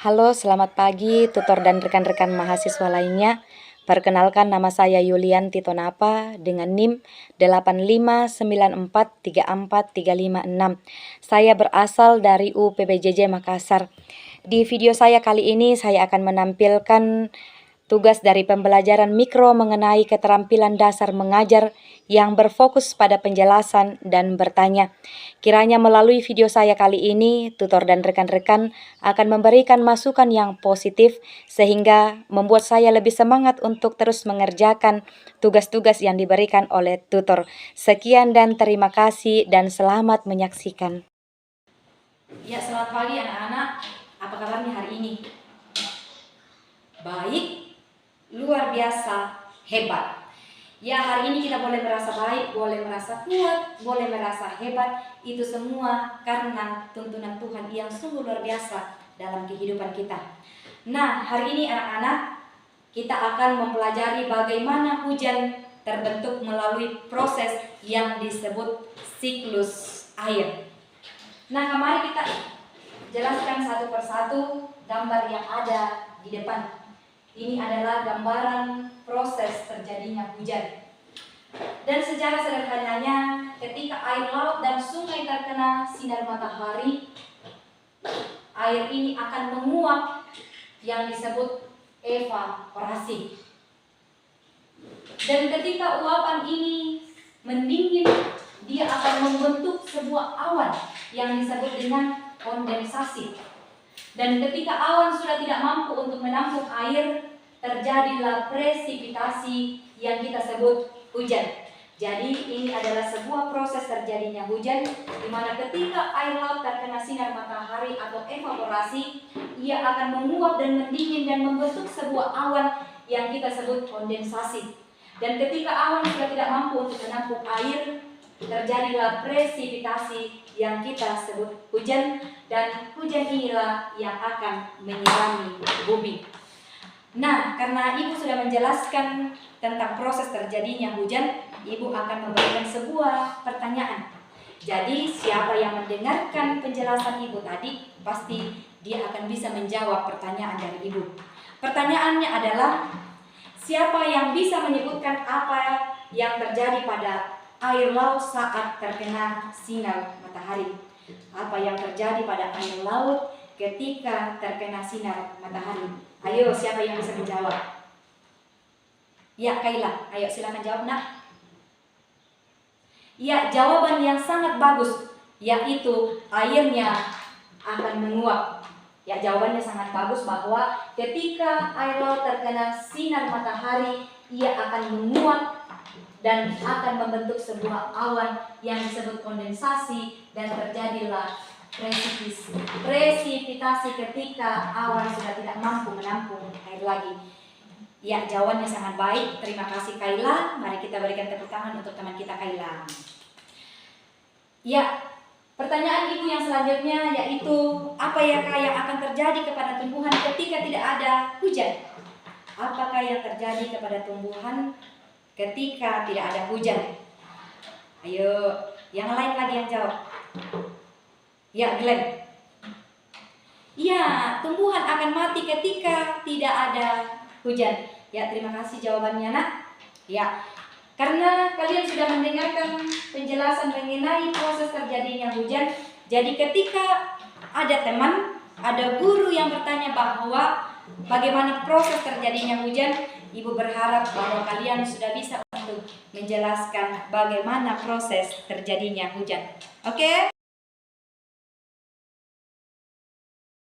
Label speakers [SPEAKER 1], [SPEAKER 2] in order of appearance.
[SPEAKER 1] Halo, selamat pagi tutor dan rekan-rekan mahasiswa lainnya. Perkenalkan, nama saya Yulian Titonapa dengan NIM 859434356. Saya berasal dari UPBJJ Makassar. Di video saya kali ini saya akan menampilkan tugas dari pembelajaran mikro mengenai keterampilan dasar mengajar yang berfokus pada penjelasan dan bertanya. Kiranya melalui video saya kali ini, tutor dan rekan-rekan akan memberikan masukan yang positif sehingga membuat saya lebih semangat untuk terus mengerjakan tugas-tugas yang diberikan oleh tutor. Sekian dan terima kasih dan selamat menyaksikan.
[SPEAKER 2] Ya, selamat pagi anak-anak. Apa kabarnya hari ini? Baik. Luar biasa hebat. Ya, hari ini kita boleh merasa baik, boleh merasa kuat, boleh merasa hebat. Itu semua karena tuntunan Tuhan yang sungguh luar biasa dalam kehidupan kita. Nah, hari ini anak-anak, kita akan mempelajari bagaimana hujan terbentuk melalui proses yang disebut siklus air. Nah, mari kita jelaskan satu persatu gambar yang ada di depan. Ini adalah gambaran proses terjadinya hujan. Dan secara sederhananya, ketika air laut dan sungai terkena sinar matahari, air ini akan menguap yang disebut evaporasi. Dan ketika uapan ini mendingin, dia akan membentuk sebuah awan yang disebut dengan kondensasi. Dan ketika awan sudah tidak mampu untuk menampung air, terjadilah presipitasi yang kita sebut hujan. Jadi ini adalah sebuah proses terjadinya hujan, di mana ketika air laut terkena sinar matahari atau evaporasi, ia akan menguap dan mendingin dan membentuk sebuah awan yang kita sebut kondensasi. Dan ketika awan sudah tidak mampu untuk menampung air, terjadilah presipitasi yang kita sebut hujan, dan hujan inilah yang akan menyirami bumi. Nah, karena Ibu sudah menjelaskan tentang proses terjadinya hujan, Ibu akan memberikan sebuah pertanyaan. Jadi, siapa yang mendengarkan penjelasan Ibu tadi, pasti dia akan bisa menjawab pertanyaan dari Ibu. Pertanyaannya adalah, siapa yang bisa menyebutkan apa yang terjadi pada air laut saat terkena sinar matahari? Apa yang terjadi pada air laut ketika terkena sinar matahari? Ayo, siapa yang bisa menjawab? Ya, Kaila, ayo silakan jawab, nak. Ya, jawaban yang sangat bagus, yaitu airnya akan menguap. Ya, jawabannya sangat bagus bahwa ketika air laut terkena sinar matahari, ia akan menguap dan akan membentuk sebuah awan yang disebut kondensasi, dan terjadilah presipitasi ketika awan sudah tidak mampu menampung air lagi. Ya, jawabannya sangat baik. Terima kasih Kaila. Mari kita berikan tepuk tangan untuk teman kita Kaila. Ya, pertanyaan Ibu yang selanjutnya yaitu, apa yang akan terjadi kepada tumbuhan ketika tidak ada hujan? Apakah yang terjadi kepada tumbuhan ketika tidak ada hujan? Ayo, yang lain lagi yang jawab. Ya, Glenn. Ya, tumbuhan akan mati ketika tidak ada hujan. Ya, terima kasih jawabannya, nak. Ya, karena kalian sudah mendengarkan penjelasan mengenai proses terjadinya hujan, jadi ketika ada teman, ada guru yang bertanya bahwa bagaimana proses terjadinya hujan, Ibu berharap bahwa kalian sudah bisa untuk menjelaskan bagaimana proses terjadinya hujan. Oke?